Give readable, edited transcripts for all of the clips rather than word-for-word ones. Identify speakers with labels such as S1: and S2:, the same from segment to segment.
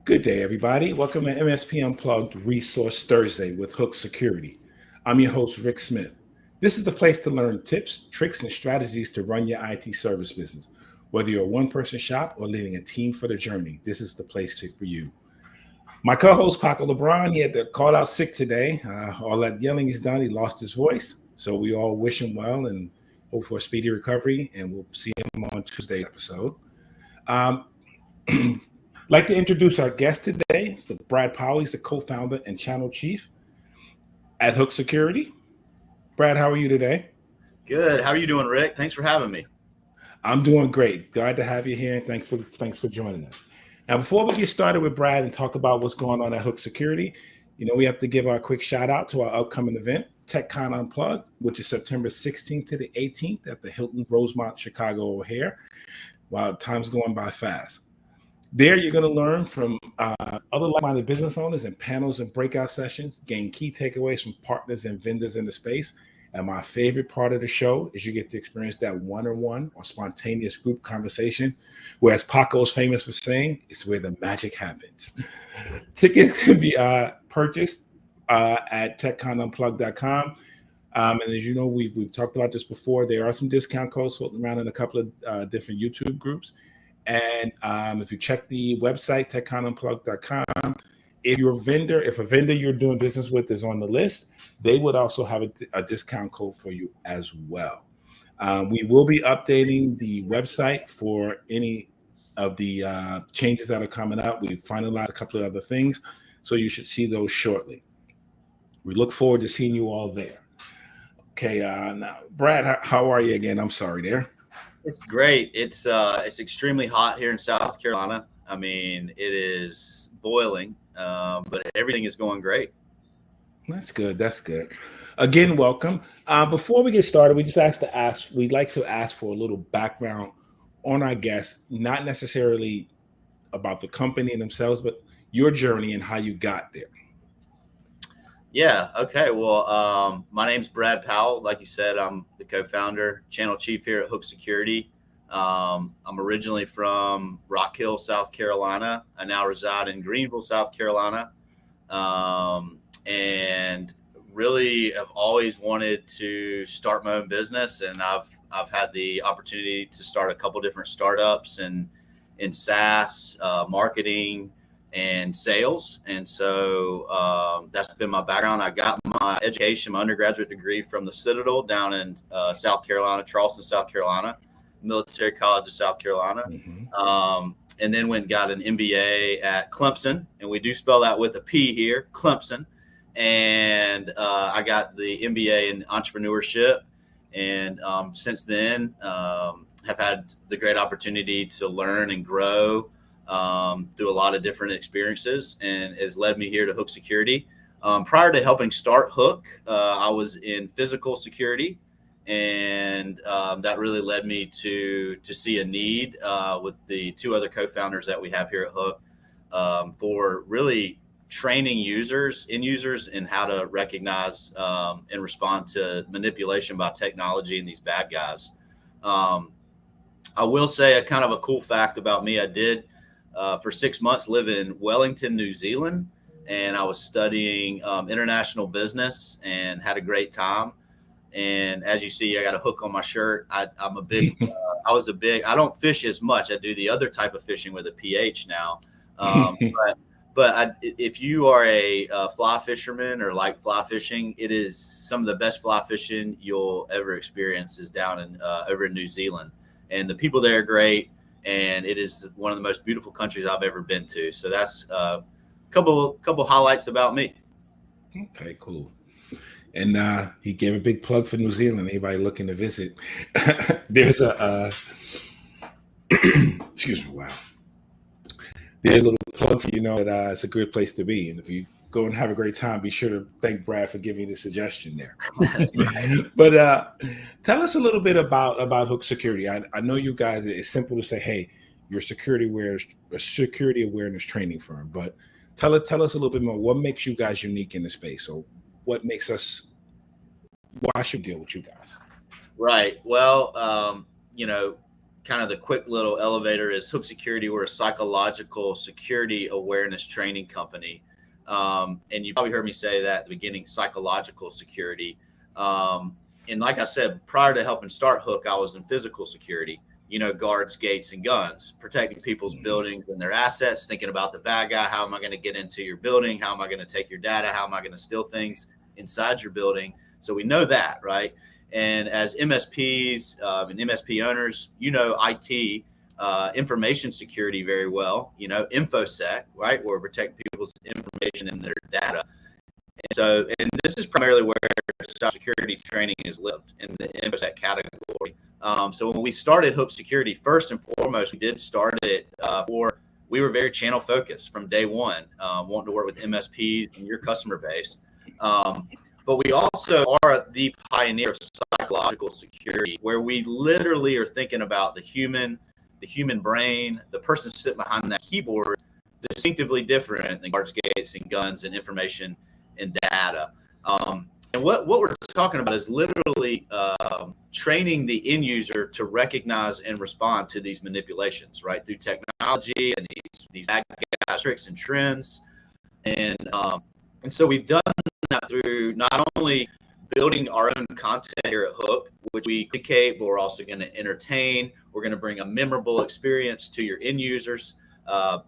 S1: Good day, everybody. Welcome to MSP Unplugged Resource Thursday with Hook Security. I'm your host, Rick Smith. This is the place to learn tips, tricks, and strategies to run your IT service business. Whether you're a one-person shop or leading a team for the journey, this is the place for you. My co-host, Paco Lebron, he had to call out sick today. All that yelling is done. He lost his voice. So we all wish him well and hope for a speedy recovery, and we'll see him on Tuesday's episode. Um, like to introduce our guest today. It's Brad Powell. He's the co-founder and channel chief at Hook Security. Brad, how are you today?
S2: Good. How are you doing, Rick? Thanks for having me.
S1: I'm doing great. Glad to have you here. And thanks for joining us. Now, before we get started with Brad and talk about what's going on at Hook Security, we have to give our quick shout out to our upcoming event, TechCon Unplugged, which is September 16th to the 18th at the Hilton Rosemont Chicago O'Hare. Wow, time's going by fast. There, you're going to learn from other like-minded business owners in panels and breakout sessions, gain key takeaways from partners and vendors in the space. And my favorite part of the show is you get to experience that one-on-one or spontaneous group conversation, where, as Paco is famous for saying, it's where the magic happens. Tickets can be purchased at TechConUnplugged.com. And as you know, we've talked about this before. There are some discount codes floating around in a couple of different YouTube groups. And if you check the website, TechConUnplugged.com, if a vendor you're doing business with is on the list, they would also have a discount code for you as well. We will be updating the website for any of the changes that are coming up. We've finalized a couple of other things, so you should see those shortly. We look forward to seeing you all there. Okay, now, Brad, how are you again? I'm sorry there.
S2: It's great. It's extremely hot here in South Carolina. I mean, it is boiling, but everything is going great.
S1: That's good. That's good. Again, welcome. Before we get started, we'd like to ask for a little background on our guests, not necessarily about the company themselves, but your journey and how you got there.
S2: Yeah. Okay. Well, my name's Brad Powell. Like you said, I'm the co-founder, channel chief here at Hook Security. I'm originally from Rock Hill, South Carolina. I now reside in Greenville, South Carolina. And really have always wanted to start my own business. And I've had the opportunity to start a couple different startups in SaaS, marketing, and sales. And so that's been my background. I got my education, my undergraduate degree from the Citadel down in South Carolina, Charleston, South Carolina, Military College of South Carolina. Mm-hmm. And then went and got an MBA at Clemson. And we do spell that with a P here, Clemson. And I got the MBA in entrepreneurship. And since then, have had the great opportunity to learn and grow through a lot of different experiences, and has led me here to Hook Security. Prior to helping start Hook, I was in physical security, and that really led me to see a need with the two other co-founders that we have here at Hook for really training end users in how to recognize and respond to manipulation by technology and these bad guys. I will say a kind of a cool fact about me. I did for 6 months live in Wellington, New Zealand, and I was studying international business and had a great time. And as you see, I got a hook on my shirt. I don't fish as much. I do the other type of fishing with a PH now. But if you are a fly fisherman or like fly fishing, it is some of the best fly fishing you'll ever experience is down in over in New Zealand. And the people there are great. And it is one of the most beautiful countries I've ever been to. So that's a couple highlights about me.
S1: Okay, cool. And he gave a big plug for New Zealand. Anybody looking to visit? There's a excuse me. Wow. There's a little plug for that it's a good place to be. And if you go and have a great time, be sure to thank Brad for giving you the suggestion there. But tell us a little bit about Hook Security. I know you guys, it's simple to say, hey, you're a security awareness training firm, but tell us a little bit more. What makes you guys unique in the space? So why should we deal with you guys?
S2: Right. Well, kind of the quick little elevator is Hook Security. We're a psychological security awareness training company. And you probably heard me say that at the beginning, psychological security. And like I said, prior to helping start Hook, I was in physical security, guards, gates, and guns, protecting people's buildings and their assets, thinking about the bad guy. How am I going to get into your building? How am I going to take your data? How am I going to steal things inside your building? So we know that, right? And as MSPs and MSP owners, IT, information security very well, InfoSec, right? Where we protect people's information and their data. And this is primarily where cybersecurity training is lived in the InfoSec category. So when we started Hook Security, first and foremost, we did start it we were very channel focused from day one, wanting to work with MSPs and your customer base. But we also are the pioneer of psychological security, where we literally are thinking about the human brain, the person sitting behind that keyboard, distinctively different than guards, gates, and guns and information and data. And what we're talking about is literally training the end user to recognize and respond to these manipulations, right, through technology and these bad guys, tricks and trends. And so we've done that through not only building our own content here at Hook, which we educate, but we're also going to entertain. We're going to bring a memorable experience to your end users.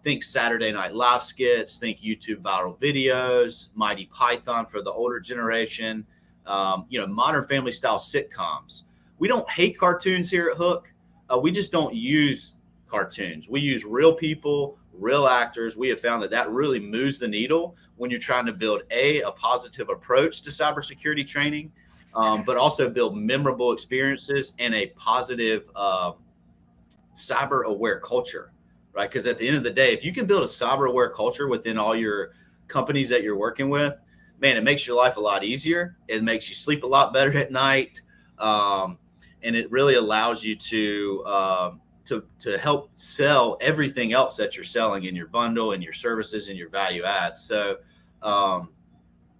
S2: Think Saturday Night Live skits, think YouTube viral videos, Mighty Python for the older generation, Modern Family style sitcoms. We don't hate cartoons here at Hook. We just don't use cartoons. We use real people, real actors. We have found that really moves the needle when you're trying to build a positive approach to cybersecurity training, but also build memorable experiences and a positive cyber aware culture, right? Because at the end of the day, if you can build a cyber aware culture within all your companies that you're working with, man, it makes your life a lot easier. It makes you sleep a lot better at night. And it really allows you to help sell everything else that you're selling in your bundle and your services and your value add. So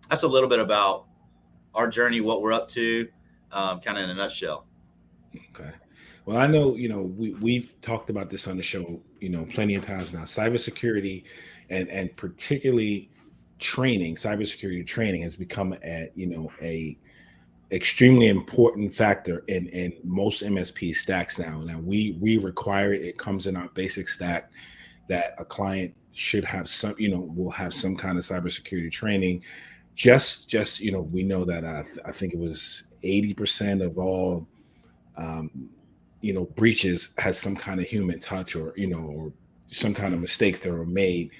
S2: that's a little bit about our journey, what we're up to, kind of in a nutshell.
S1: Okay. Well, I know, we've talked about this on the show, plenty of times now. Cybersecurity and particularly cybersecurity training has become a extremely important factor in most MSP stacks now. Now we require it. It comes in our basic stack that a client should have will have some kind of cybersecurity training. Just we know that I think it was 80% of all breaches has some kind of human touch or some kind of mistakes that were made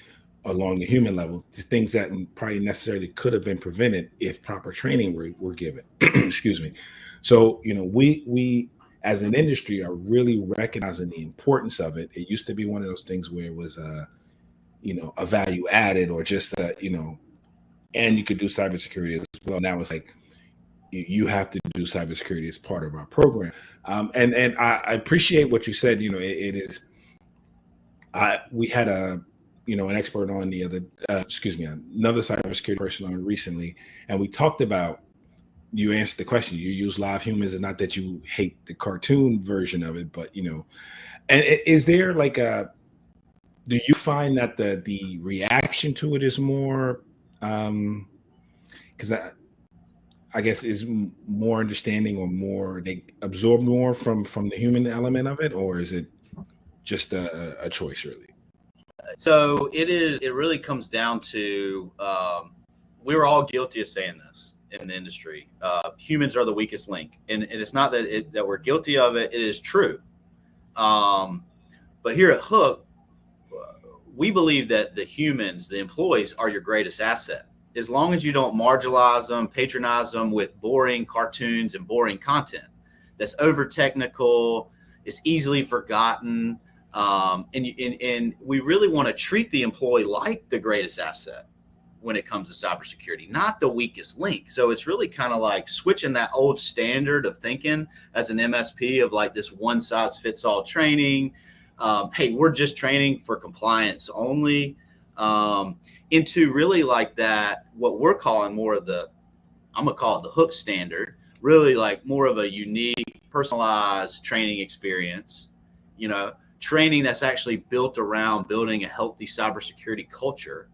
S1: along the human level, things that probably necessarily could have been prevented if proper training were given. Excuse me. So, we as an industry are really recognizing the importance of it. It used to be one of those things where it was a value added or just and you could do cybersecurity as well. Now it's like you have to do cybersecurity as part of our program. And I appreciate what you said. It is. We had an expert on the other, another cybersecurity person on recently, and we talked about. You answered the question. You use live humans. It's not that you hate the cartoon version of it, but and is there do you find that the reaction to it is more, because I guess is more understanding or more they absorb more from the human element of it, or is it just a choice really?
S2: So it really comes down to, we were all guilty of saying this in the industry. Humans are the weakest link. And it's not that we're guilty of it. It is true. But here at Hook, we believe that the humans, the employees, are your greatest asset. As long as you don't marginalize them, patronize them with boring cartoons and boring content that's over technical, it's easily forgotten. And we really want to treat the employee like the greatest asset when it comes to cybersecurity, not the weakest link. So it's really kind of like switching that old standard of thinking as an MSP of like this one size fits all training. Hey, we're just training for compliance only, into really like that, what we're calling more of I'm going to call it the Hook standard, really like more of a unique, personalized training experience. training that's actually built around building a healthy cybersecurity culture,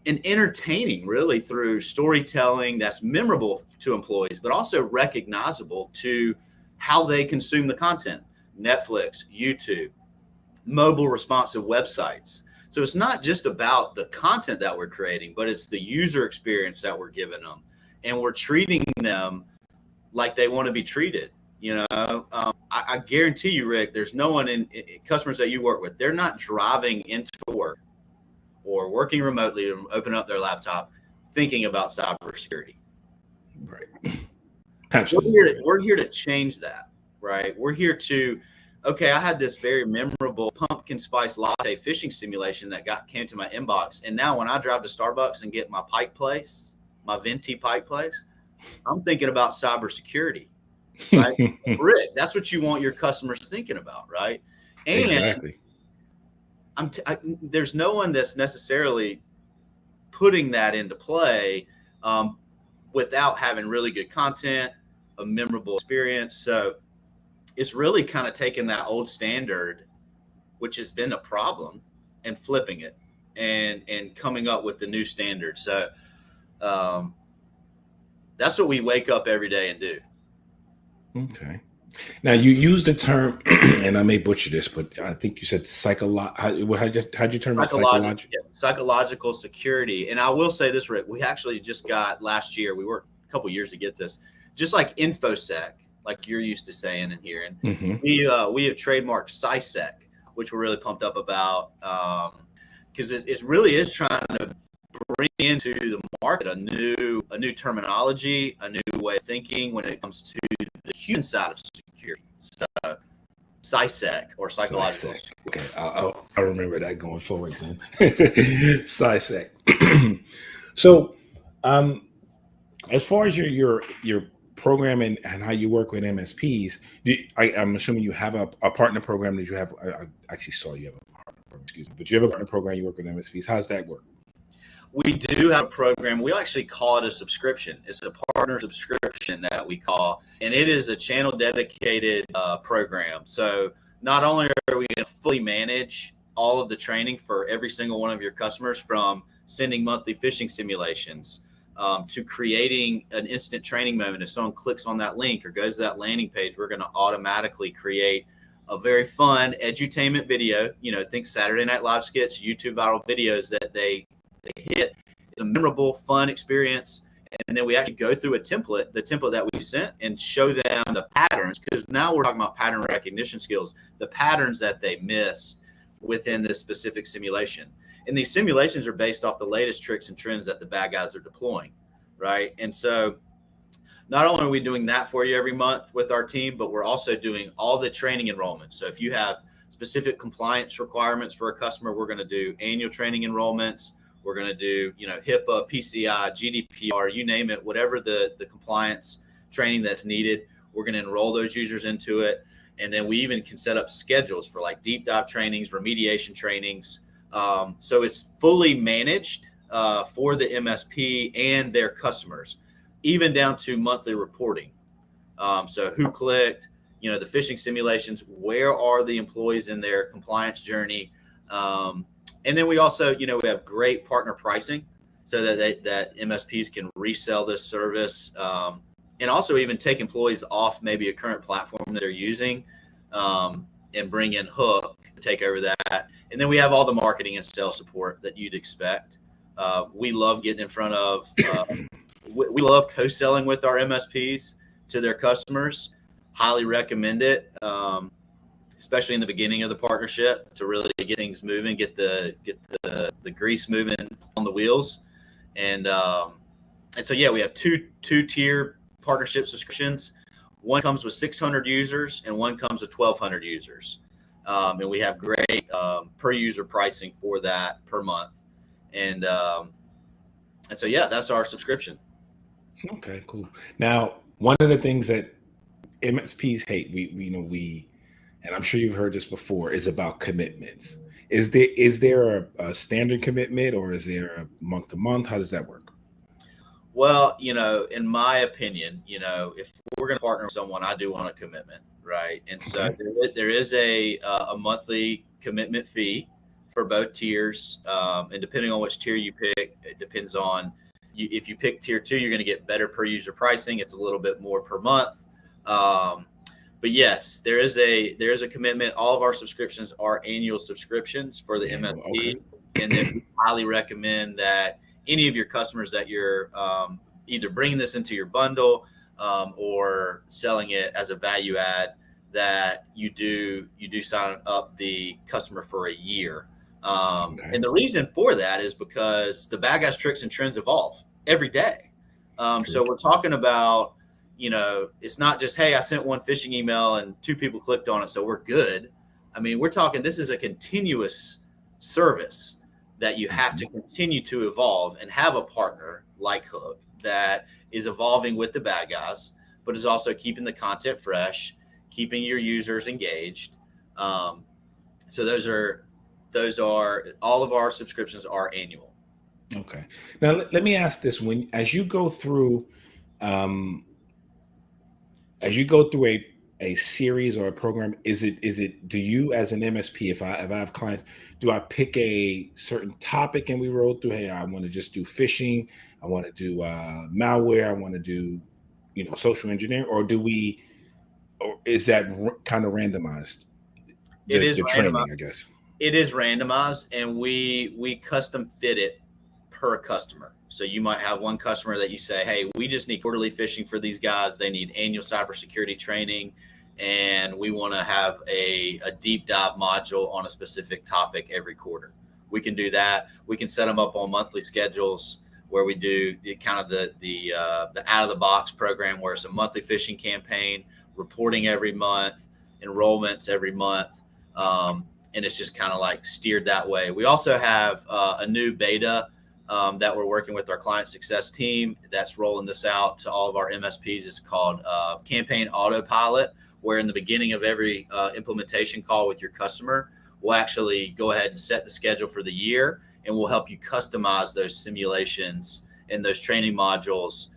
S2: and entertaining really through storytelling that's memorable to employees, but also recognizable to how they consume the content. Netflix, YouTube, mobile responsive websites. So it's not just about the content that we're creating, but it's the user experience that we're giving them. And we're treating them like they want to be treated. I guarantee you, Rick, there's no one in customers that you work with, they're not driving into work or working remotely and open up their laptop thinking about cybersecurity.
S1: Right. Absolutely.
S2: We're here to change that, right? We're here to, okay, I had this very memorable pumpkin spice latte phishing simulation that came to my inbox. And now when I drive to Starbucks and get my pike place, my venti pike place, I'm thinking about cybersecurity, right? Rick, that's what you want your customers thinking about, right? And
S1: exactly.
S2: There's no one that's necessarily putting that into play without having really good content, a memorable experience. So it's really kind of taking that old standard, which has been a problem, and flipping it and coming up with the new standard. So that's what we wake up every day and do.
S1: Okay. Now you use the term, and I may butcher this, but I think you said how'd you term it?
S2: Psychological security. And I will say this, Rick, we actually just got last year, we worked a couple years to get this, just like InfoSec, like you're used to saying and hearing. Mm-hmm. We have trademarked SciSec, which we're really pumped up about, because it really is trying to bring into the market a new terminology, a new way of thinking when it comes to the human side of security. So SciSec or psychological.
S1: SciSec. Okay, I'll remember that going forward then. SciSec. So, as far as your programming and how you work with MSPs, I'm assuming you have a partner program that you have. I actually saw you have a partner program, excuse me, but you have a partner program you work with MSPs. How's that work?
S2: We do have a program. We actually call it a subscription. It's a partner subscription that we call, and it is a channel dedicated program. So not only are we going to fully manage all of the training for every single one of your customers, from sending monthly phishing simulations to creating an instant training moment. If someone clicks on that link or goes to that landing page, we're going to automatically create a very fun edutainment video. Think Saturday Night Live skits, YouTube viral videos that they hit. It's a memorable, fun experience. And then we actually go through the template that we sent, and show them the patterns, because now we're talking about pattern recognition skills, the patterns that they missed within this specific simulation. And these simulations are based off the latest tricks and trends that the bad guys are deploying, right? And so not only are we doing that for you every month with our team, but we're also doing all the training enrollments. So if you have specific compliance requirements for a customer, we're going to do annual training enrollments. We're going to do, HIPAA, PCI, GDPR, you name it, whatever the compliance training that's needed, we're going to enroll those users into it. And then we even can set up schedules for like deep dive trainings, remediation trainings. So it's fully managed for the MSP and their customers, even down to monthly reporting. So who clicked, the phishing simulations, where are the employees in their compliance journey? And then we also, we have great partner pricing, so that MSPs can resell this service, and also even take employees off maybe a current platform that they're using, and bring in Hook to take over that. And then we have all the marketing and sales support that you'd expect. We love getting in front of, we love co-selling with our MSPs to their customers. Highly recommend it. Especially in the beginning of the partnership, to really get things moving, get the grease moving on the wheels. And so, yeah, we have two-tier partnership subscriptions. One comes with 600 users and one comes with 1,200 users. And we have great per user pricing for that per month. And so, yeah, that's our subscription.
S1: Okay, cool. Now, one of the things that MSPs hate, and I'm sure you've heard this before, is about commitments. Is there a standard commitment, or is there a month to month? How does that work?
S2: Well, in my opinion, if we're going to partner with someone, I do want a commitment, right? And so
S1: Okay.
S2: there is a monthly commitment fee for both tiers, and depending on which tier you pick, it depends on you. If you pick tier 2, you're going to get better per user pricing. It's a little bit more per month. But yes, there is a commitment. All of our subscriptions are annual subscriptions for the
S1: Annual,
S2: MSP,
S1: okay.
S2: and then we highly recommend that any of your customers that you're either bringing this into your bundle or selling it as a value add, that you do sign up the customer for a year.
S1: Okay.
S2: And the reason for that is because the bad guys, tricks, and trends evolve every day. So we're talking about, it's not just, hey, I sent one phishing email and 2 people clicked on it, so we're good. I mean, we're talking, this is a continuous service that you have to continue to evolve, and have a partner like Hook that is evolving with the bad guys, but is also keeping the content fresh, keeping your users engaged. So those are all of our subscriptions are annual.
S1: Okay. Now let me ask this: as you go through a series or a program, is it do you, as an MSP, if I have clients, do I pick a certain topic and we roll through? Hey, I want to just do phishing, I want to do malware, I want to do social engineering, or is that kind of randomized?
S2: It is
S1: The
S2: randomized.
S1: training, I guess.
S2: It is randomized, and we custom fit it per customer. So you might have one customer that you say, hey, we just need quarterly phishing for these guys. They need annual cybersecurity training, and we want to have a deep dive module on a specific topic every quarter. We can do that. We can set them up on monthly schedules where we do kind of the out of the box program, where it's a monthly phishing campaign, reporting every month, enrollments every month. And it's just kind of like steered that way. We also have a new beta that we're working with our client success team that's rolling this out to all of our MSPs. It's called Campaign Autopilot, where in the beginning of every implementation call with your customer, we'll actually go ahead and set the schedule for the year, and we'll help you customize those simulations and those training modules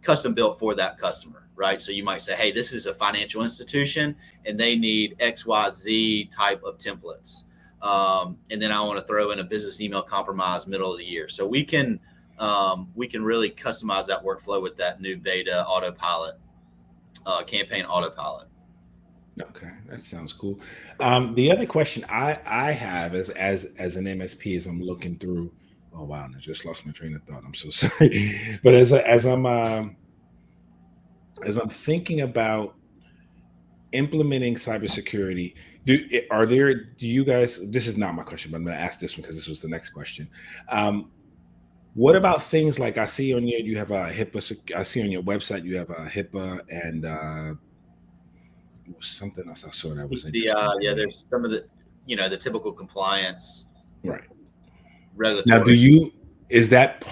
S2: custom built for that customer, right? So you might say, hey, this is a financial institution and they need XYZ type of templates. And then I want to throw in a business email compromise middle of the year. So we can really customize that workflow with that new beta autopilot, campaign autopilot.
S1: Okay, that sounds cool. The other question I have as an MSP, as I'm looking through, oh wow, I just lost my train of thought. I'm so sorry. But as I'm thinking about implementing cybersecurity, do you guys? This is not my question, but I'm going to ask this one because this was the next question. What about things like I see on you have a HIPAA? I see on your website you have a HIPAA and something else I saw that was interesting.
S2: There's some of the typical compliance,
S1: right?
S2: Regulatory.
S1: Now, is that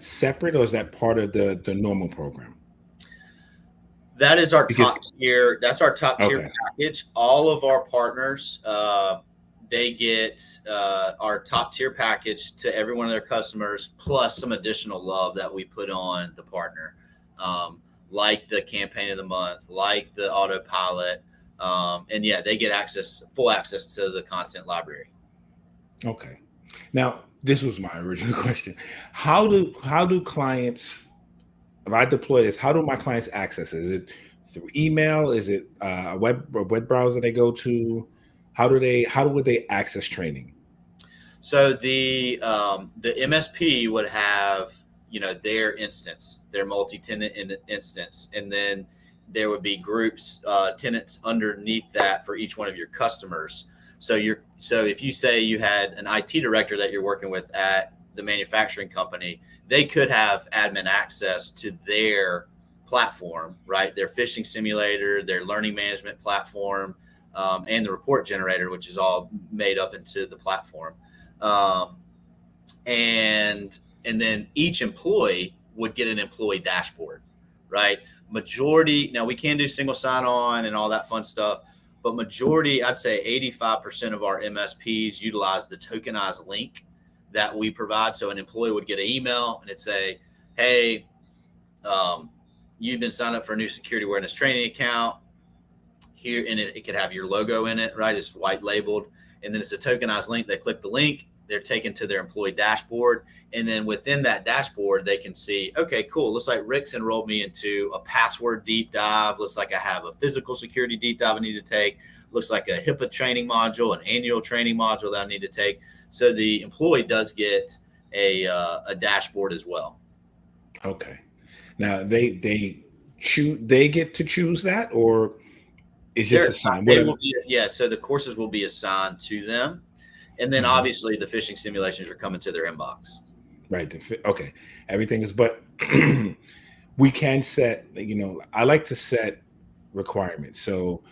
S1: separate, or is that part of the normal program?
S2: That is our top tier. That's our top tier package. All of our partners, they get our top tier package to every one of their customers, plus some additional love that we put on the partner, like the campaign of the month, like the autopilot, and they get full access to the content library.
S1: Okay. Now, this was my original question. How do clients, if I deploy this, how do my clients access it? Is it through email? Is it a web browser they go to? How would they access training?
S2: So the MSP would have their instance, their multi-tenant instance, and then there would be groups, tenants underneath that for each one of your customers. So if you say you had an IT director that you're working with at the manufacturing company, they could have admin access to their platform, right? Their phishing simulator, their learning management platform, and the report generator, which is all made up into the platform. And then each employee would get an employee dashboard, right? Now we can do single sign-on and all that fun stuff, but majority, I'd say 85% of our MSPs utilize the tokenized link that we provide. So an employee would get an email and it'd say, hey, you've been signed up for a new security awareness training account. here, and it could have your logo in it, right? It's white labeled, and then it's a tokenized link. They click the link, they're taken to their employee dashboard, and then within that dashboard, they can see, okay, cool. Looks like Rick's enrolled me into a password deep dive. Looks like I have a physical security deep dive I need to take. Looks like a HIPAA training module, an annual training module that I need to take. So the employee does get a dashboard as well.
S1: Okay. Now they get to choose that, or is just assigned?
S2: So the courses will be assigned to them, and then obviously the phishing simulations are coming to their inbox.
S1: Right. Okay. Everything is, but we can set. I like to set requirements. So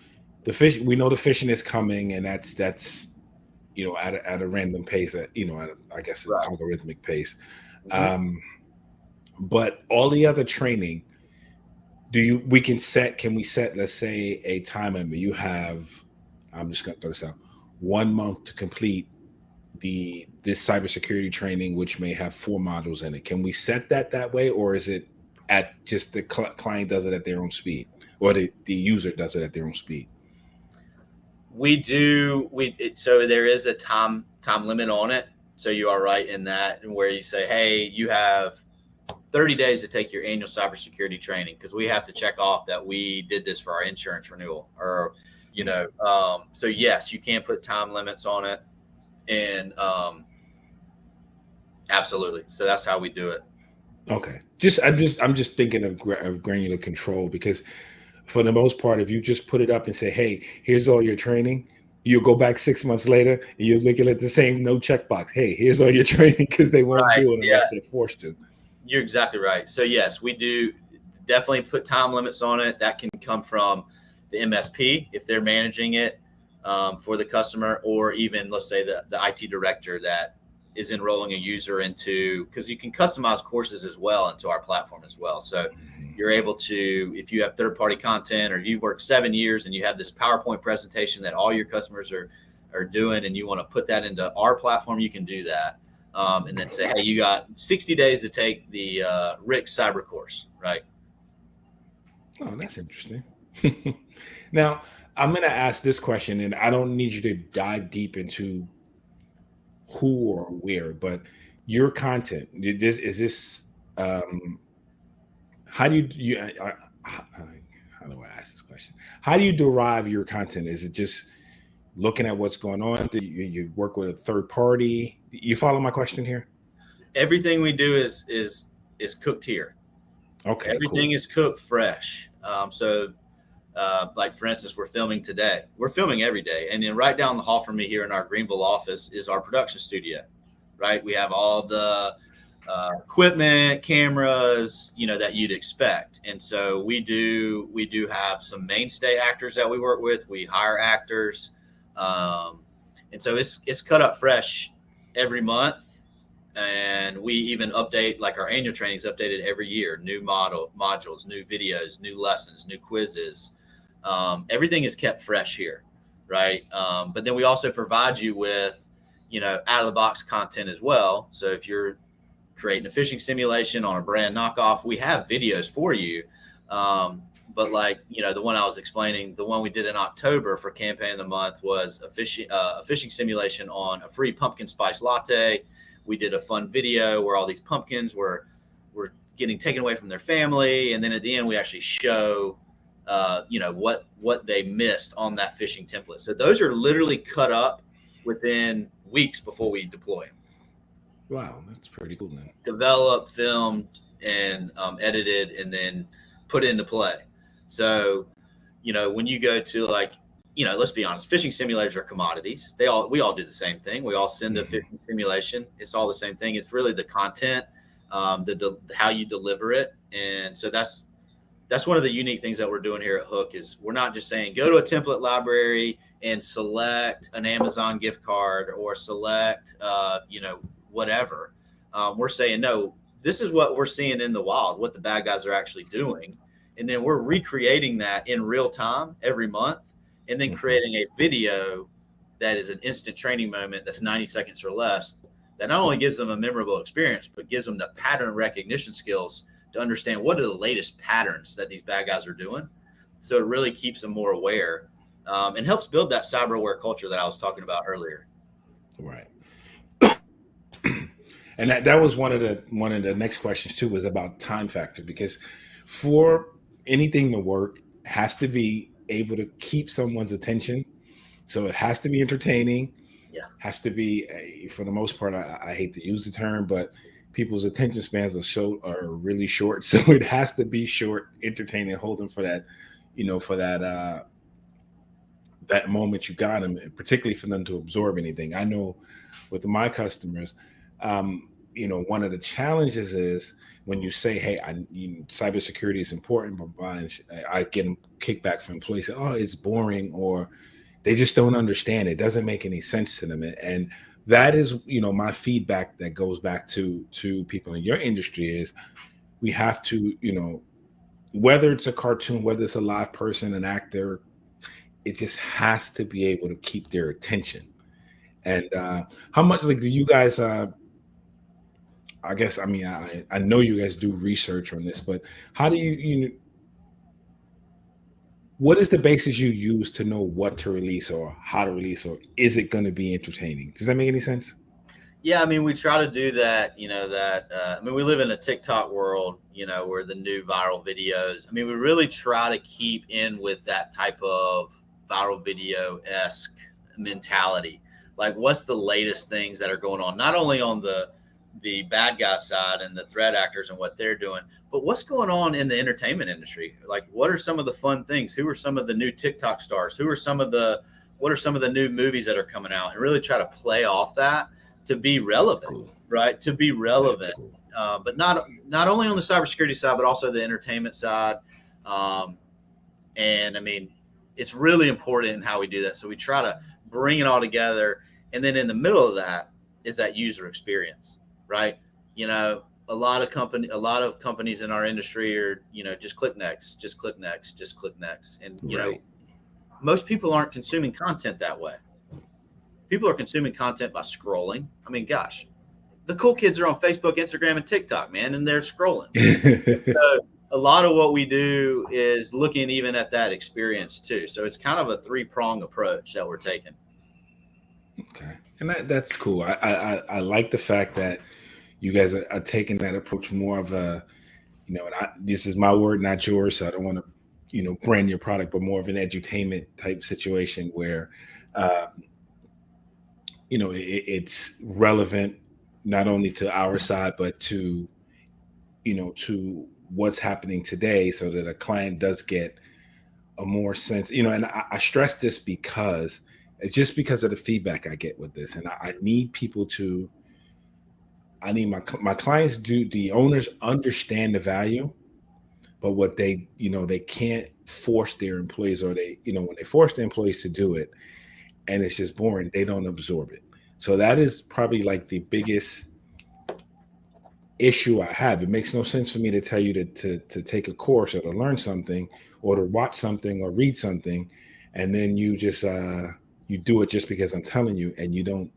S1: we know the phishing is coming, and that's at a random pace. I guess an algorithmic pace. But all the other training, can we set, let's say, a time limit? You have, I'm just going to throw this out, 1 month to complete this cybersecurity training, which may have 4 modules in it. Can we set that way, or is it at just the client does it at their own speed, or the user does it at their own speed?
S2: So there is a time limit on it. So you are right in that, where you say, hey, you have 30 days to take your annual cybersecurity training, because we have to check off that we did this for our insurance renewal, or so yes, you can put time limits on it, and absolutely. So that's how we do it.
S1: Okay. I'm just thinking of granular control, because for the most part, if you just put it up and say, hey, here's all your training, you'll go back 6 months later and you're looking at the same no checkbox. Hey, here's all your training, because they won't do it unless they're forced to. You're
S2: exactly right. So yes, we do definitely put time limits on it. That can come from the MSP if they're managing it for the customer, or even, let's say, the IT director that is enrolling a user into, because you can customize courses as well into our platform as well. So you're able to, if you have third-party content, or you've worked 7 years and you have this PowerPoint presentation that all your customers are doing, and you want to put that into our platform, you can do that. And then say, hey, you got 60 days to take the Rick Cyber course, right?
S1: Oh, that's interesting. Now, I'm going to ask this question, and I don't need you to dive deep into who or where, but your content, how do I ask this question? How do you derive your content? Is it just looking at what's going on? Do you work with a third party? You follow my question here?
S2: Everything we do is cooked here.
S1: Okay.
S2: Everything is cooked fresh. Like, for instance, we're filming today. We're filming every day. And then right down the hall from me here in our Greenville office is our production studio, right? We have all the equipment, cameras, that you'd expect. And so we do have some mainstay actors that we work with. We hire actors. And so it's cut up fresh every month. And we even update, like our annual training is updated every year, new modules, new videos, new lessons, new quizzes. Everything is kept fresh here, right? But then we also provide you with, out of the box content as well. So if you're creating a phishing simulation on a brand knockoff, we have videos for you. But like, the one I was explaining, the one we did in October for campaign of the month was a phishing simulation on a free pumpkin spice latte. We did a fun video where all these pumpkins were getting taken away from their family. And then at the end, we actually show, what they missed on that phishing template. So those are literally cut up within weeks before we deploy them.
S1: Wow, that's pretty cool, man.
S2: Developed, filmed, and edited, and then put into play. So, when you go to, like, let's be honest, phishing simulators are commodities. We all do the same thing. We all send a phishing simulation. It's all the same thing. It's really the content, how you deliver it. And so that's one of the unique things that we're doing here at Hook, is we're not just saying go to a template library and select an Amazon gift card, or select, whatever. We're saying, no, this is what we're seeing in the wild, what the bad guys are actually doing. And then we're recreating that in real time every month, and then creating a video that is an instant training moment that's 90 seconds or less, that not only gives them a memorable experience, but gives them the pattern recognition skills to understand what are the latest patterns that these bad guys are doing. So it really keeps them more aware. and helps build that cyber aware culture that I was talking about earlier.
S1: Right. And that was one of the next questions too, was about time factor, because for anything to work, has to be able to keep someone's attention. So it has to be entertaining.
S2: Yeah.
S1: Has to be, for the most part, I hate to use the term, but people's attention spans are really short. So it has to be short, entertaining, hold them for that, for that moment you got them, particularly for them to absorb anything. I know with my customers, one of the challenges is when you say, "Hey, cybersecurity is important," but I get them kickback from employees, say, "Oh, it's boring," or they just don't understand. It doesn't make any sense to them, and that is, my feedback that goes back to people in your industry is we have to, whether it's a cartoon, whether it's a live person, an actor, it just has to be able to keep their attention. And how much do you guys? I guess I know you guys do research on this, but how do what is the basis you use to know what to release or how to release, or is it going to be entertaining? Does that make any sense?
S2: Yeah, I mean, we try to do that, we live in a TikTok world, where the new viral videos, we really try to keep in with that type of viral video-esque mentality. Like, what's the latest things that are going on, not only on the bad guy side and the threat actors and what they're doing, but what's going on in the entertainment industry? Like, what are some of the fun things? Who are some of the new TikTok stars? What are some of the new movies that are coming out? And really try to play off that to be relevant, cool. Right? To be relevant, cool. But not only on the cybersecurity side, but also the entertainment side. It's really important in how we do that. So we try to bring it all together. And then in the middle of that is that user experience, right? A lot of companies in our industry are, just click next, just click next, just click next. And, most people aren't consuming content that way. People are consuming content by scrolling. Gosh, the cool kids are on Facebook, Instagram, and TikTok, man, and they're scrolling. So a lot of what we do is looking even at that experience too. So it's kind of a 3-prong approach that we're taking.
S1: Okay, and that's cool. I like the fact that you guys are taking that approach, more of a, this is my word, not yours, so I don't want to, brand your product, but more of an edutainment type situation where, it's relevant not only to our side, but to, to what's happening today, so that a client does get a more sense, and I stress this because it's just because of the feedback I get with this. And I need people to, I need my clients, the owners understand the value, but what they can't force their employees, or when they force their employees to do it and it's just boring, they don't absorb it. So that is probably like the biggest issue I have. It makes no sense for me to tell you to take a course or to learn something or to watch something or read something, and then you just you do it just because I'm telling you, and you don't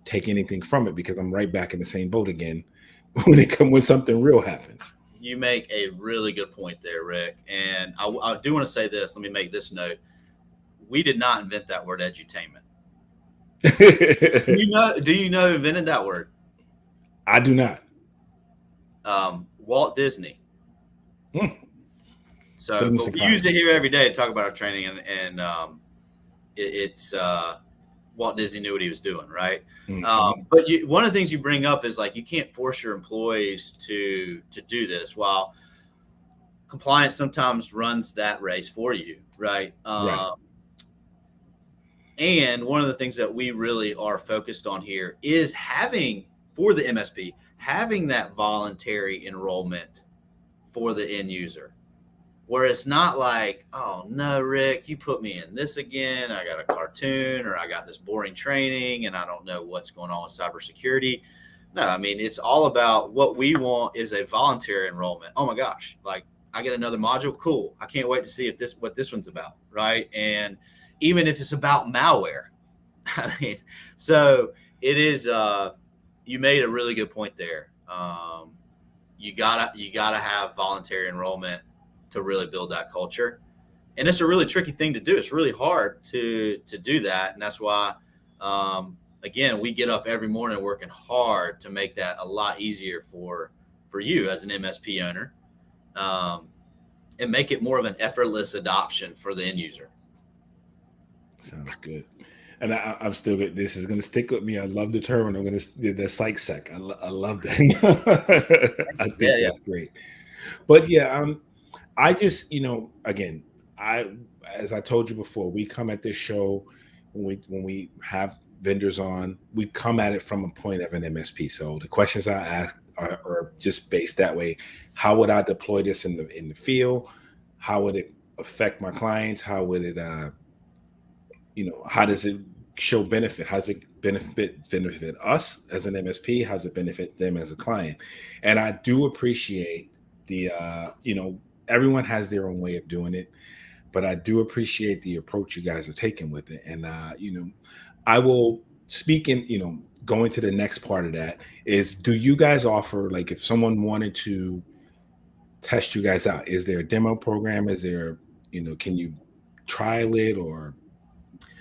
S1: take anything from it, because I'm right back in the same boat again when something real happens.
S2: You make a really good point there, Rick. And I do want to say this. Let me make this note. We did not invent that word, edutainment. Do you know who invented that word?
S1: I do not.
S2: Walt Disney. So we use it here every day to talk about our training, and it's Walt Disney knew what he was doing, right? Mm-hmm. But one of the things you bring up is, like, you can't force your employees to do this. While compliance sometimes runs that race for you, right?
S1: Right.
S2: And one of the things that we really are focused on here is having, for the MSP, having that voluntary enrollment for the end user, where it's not like, oh no, Rick, you put me in this again. I got a cartoon, or I got this boring training, and I don't know what's going on with cybersecurity. No, it's all about, what we want is a voluntary enrollment. Oh my gosh, like, I get another module. Cool. I can't wait to see what this one's about. Right. And even if it's about malware, so it is, you made a really good point there. You gotta have voluntary enrollment to really build that culture. And it's a really tricky thing to do. It's really hard to do that. And that's why, again, we get up every morning working hard to make that a lot easier for you as an MSP owner, and make it more of an effortless adoption for the end user.
S1: Sounds good. And I'm still good. This is going to stick with me. I love the term, and I'm going to the psych-sec. I love that. I think that's great. But yeah, I just, again, as I told you before, we come at this show when we have vendors on, we come at it from a point of an MSP. So the questions I ask are just based that way. How would I deploy this in the field? How would it affect my clients? How would it, how does it show benefit? How does it benefit us as an MSP? How does it benefit them as a client? And I do appreciate the, everyone has their own way of doing it, but I do appreciate the approach you guys are taking with it. And, I will speak in, going to the next part of that is, do you guys offer, like, if someone wanted to test you guys out, is there a demo program? Is there, can you trial it or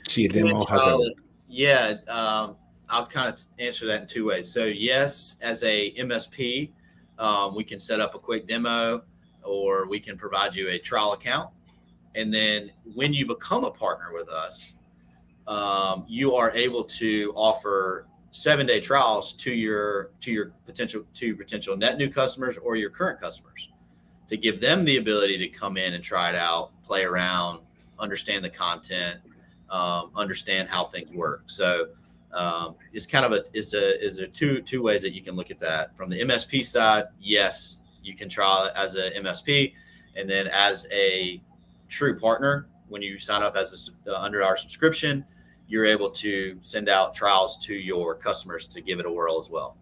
S1: see a demo? How's that work?
S2: Yeah. I'll kind of answer that in two ways. So yes, as a MSP, we can set up a quick demo, or we can provide you a trial account. And then when you become a partner with us, you are able to offer 7-day trials to your potential net new customers or your current customers, to give them the ability to come in and try it out, play around, understand the content, understand how things work. So it's kind of a two ways that you can look at that. From the MSP side, yes, you can trial it as a MSP, and then as a true partner, when you sign up as under our subscription, you're able to send out trials to your customers to give it a whirl as well.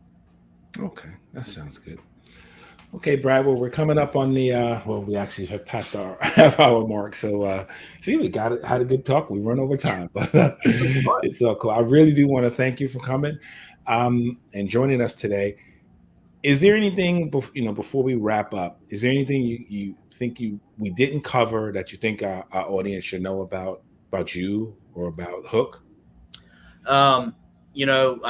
S1: Okay, that sounds good. Okay, Brad, well, we're coming up on the, we actually have passed our half-hour mark. So, see, we had a good talk. We run over time, but it's all cool. I really do want to thank you for coming and joining us today. Is there anything, before we wrap up, is there anything you think we didn't cover that you think our audience should know about you or about Hook?
S2: I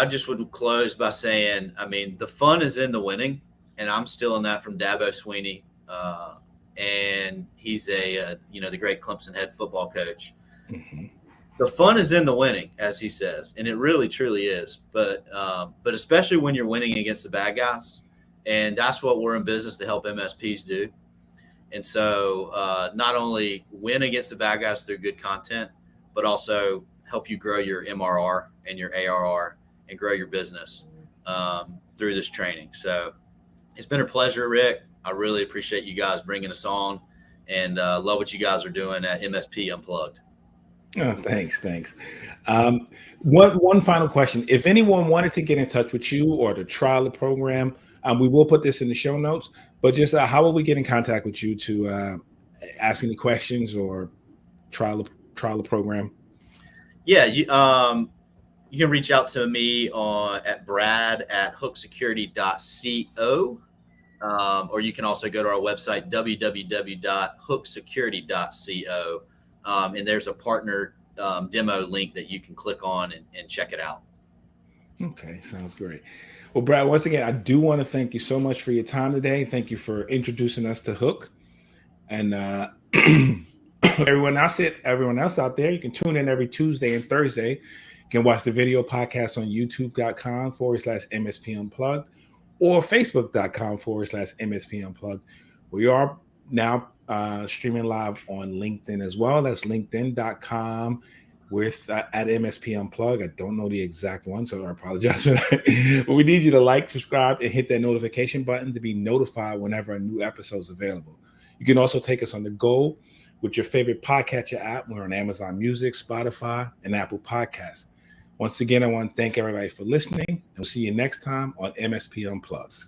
S2: just would close by saying, the fun is in the winning, and I'm still in that from Dabo Sweeney. And he's the great Clemson head football coach. Mm-hmm. The fun is in the winning, as he says, and it really truly is. But especially when you're winning against the bad guys, and that's what we're in business to help MSPs do. And so not only win against the bad guys through good content, but also help you grow your MRR and your ARR and grow your business through this training. So it's been a pleasure, Rick. I really appreciate you guys bringing us on, and love what you guys are doing at MSP Unplugged.
S1: Oh, thanks. One final question. If anyone wanted to get in touch with you or to trial the program, we will put this in the show notes, but just how will we get in contact with you to ask any questions or trial the program?
S2: Yeah, you can reach out to me at brad@hooksecurity.co, or you can also go to our website, www.hooksecurity.co, and there's a partner demo link that you can click on and check it out.
S1: Okay, sounds great. Well, Brad, once again, I do want to thank you so much for your time today. Thank you for introducing us to Hook. And everyone else out there, you can tune in every Tuesday and Thursday. You can watch the video podcast on youtube.com/MSP Unplugged or facebook.com/MSP Unplugged. We are now streaming live on LinkedIn as well. That's linkedin.com at MSP Unplugged. I don't know the exact one, so I apologize for that. But we need you to like, subscribe, and hit that notification button to be notified whenever a new episode is available. You can also take us on the go with your favorite podcatcher app. We're on Amazon Music, Spotify, and Apple Podcasts. Once again, I want to thank everybody for listening, and we'll see you next time on MSP Unplugged.